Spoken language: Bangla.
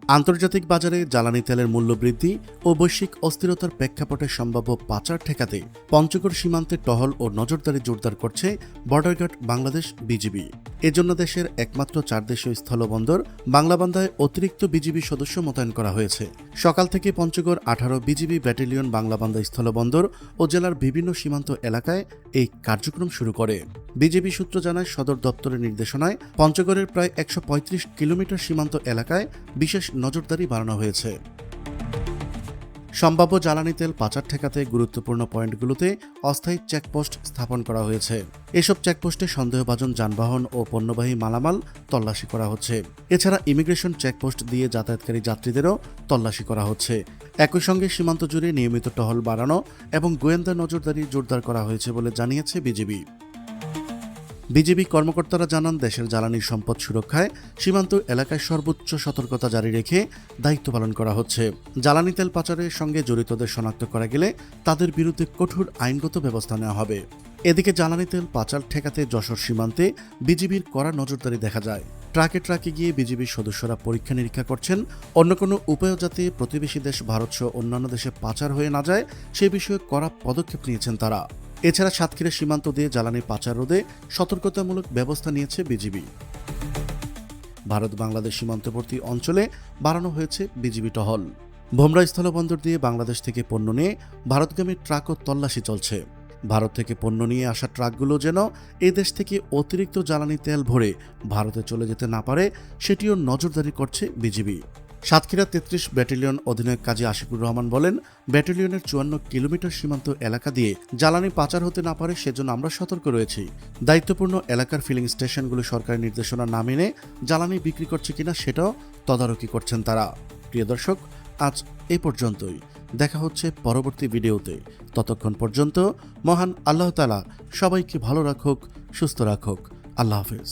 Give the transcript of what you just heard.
আন্তর্জাতিক বাজারে জ্বালানি তেলের মূল্য বৃদ্ধি ও বৈশ্বিক অস্থিরতার প্রেক্ষাপটে সম্ভাব্য পাচার ঠেকাতে পঞ্চগড় সীমান্তে টহল ও নজরদারি জোরদার করছে বর্ডার গার্ড বাংলাদেশ বিজিবি। এজন্য দেশের একমাত্র 4 দেশীয় স্থলবন্দর বাংলাবান্ধায় অতিরিক্ত বিজিবি সদস্য মোতায়েন করা হয়েছে। সকাল থেকে পঞ্চগড় 18 বিজিবি ব্যাটালিয়ন বাংলাবান্ধা স্থলবন্দর ও জেলার বিভিন্ন সীমান্ত এলাকায় এই কার্যক্রম শুরু করে। বিজিবি সূত্র জানায়, সদর দপ্তরের নির্দেশনায় পঞ্চগড়ের প্রায় 135 কিলোমিটার সীমান্ত এলাকায় বিশেষ নজরদারি বাড়ানো হয়েছে। সম্ভাব্য জ্বালানি তেল পাচার ঠেকাতে গুরুত্বপূর্ণ পয়েন্টগুলোতে অস্থায়ী চেকপোস্ট স্থাপন করা হয়েছে। এসব চেকপোস্টে সন্দেহভাজন যানবাহন ও পণ্যবাহী মালামাল তল্লাশি করা হচ্ছে। এছাড়া ইমিগ্রেশন চেকপোস্ট দিয়ে যাতায়াতকারী যাত্রীদেরও তল্লাশি করা হচ্ছে। একই সঙ্গে সীমান্ত জুড়ে নিয়মিত টহল বাড়ানো এবং গোয়েন্দা নজরদারি জোরদার করা হয়েছে বলে জানিয়েছে বিজিবি। বিজিবি কর্মকর্তারা জানান, দেশের জ্বালানি সম্পদ সুরক্ষায় সীমান্ত এলাকায় সর্বোচ্চ সতর্কতা জারি রেখে দায়িত্ব পালন করা হচ্ছে। জ্বালানি তেল পাচারের সঙ্গে জড়িতদের শনাক্ত করা গেলে তাদের বিরুদ্ধে কঠোর আইনগত ব্যবস্থা নেওয়া হবে। এদিকে জ্বালানি তেল পাচার ঠেকাতে যশোর সীমান্তে বিজিবির কড়া নজরদারি দেখা যায়। ট্রাকে ট্রাকে গিয়ে বিজিবির সদস্যরা পরীক্ষা নিরীক্ষা করছেন। অন্য কোনো উপায়ও যাতে প্রতিবেশী দেশ ভারতসহ অন্যান্য দেশে পাচার হয়ে না যায় সে বিষয়ে কড়া পদক্ষেপ নিয়েছেন তারা। এছাড়া সাতক্ষীরা সীমান্ত দিয়ে জ্বালানি পাচার রোধে সতর্কতামূলক ব্যবস্থা নিয়েছে বিজিবি। ভারত বাংলাদেশ সীমান্তবর্তী অঞ্চলে বাড়ানো হয়েছে বিজিবি টহল। ভোমরা স্থলবন্দর দিয়ে বাংলাদেশ থেকে পণ্য নিয়ে ভারতগামী ট্রাকও তল্লাশি চলছে। ভারত থেকে পণ্য নিয়ে আসা ট্রাকগুলো যেন এ দেশ থেকে অতিরিক্ত জ্বালানি তেল ভরে ভারতে চলে যেতে না পারে সেটিও নজরদারি করছে বিজিবি। সাতক্ষীরা 33 ব্যাটালিয়ন অধিনায়ক কাজী আশিকুর রহমান বলেন, ব্যাটালিয়নের 54 কিলোমিটার সীমান্ত এলাকা দিয়ে জ্বালানি পাচার হতে না পারে সেজন্য আমরা সতর্ক রয়েছি। দায়িত্বপূর্ণ এলাকার ফিলিং স্টেশনগুলো সরকারি নির্দেশনা না মেনে জ্বালানি বিক্রি করছে কিনা সেটাও তদারকি করছেন তারা। প্রিয় দর্শক, আজ এ পর্যন্তই। দেখা হচ্ছে পরবর্তী ভিডিওতে। ততক্ষণ পর্যন্ত মহান আল্লাহ তাআলা সবাইকে ভালো রাখুক, সুস্থ রাখুক। আল্লাহ হাফেজ।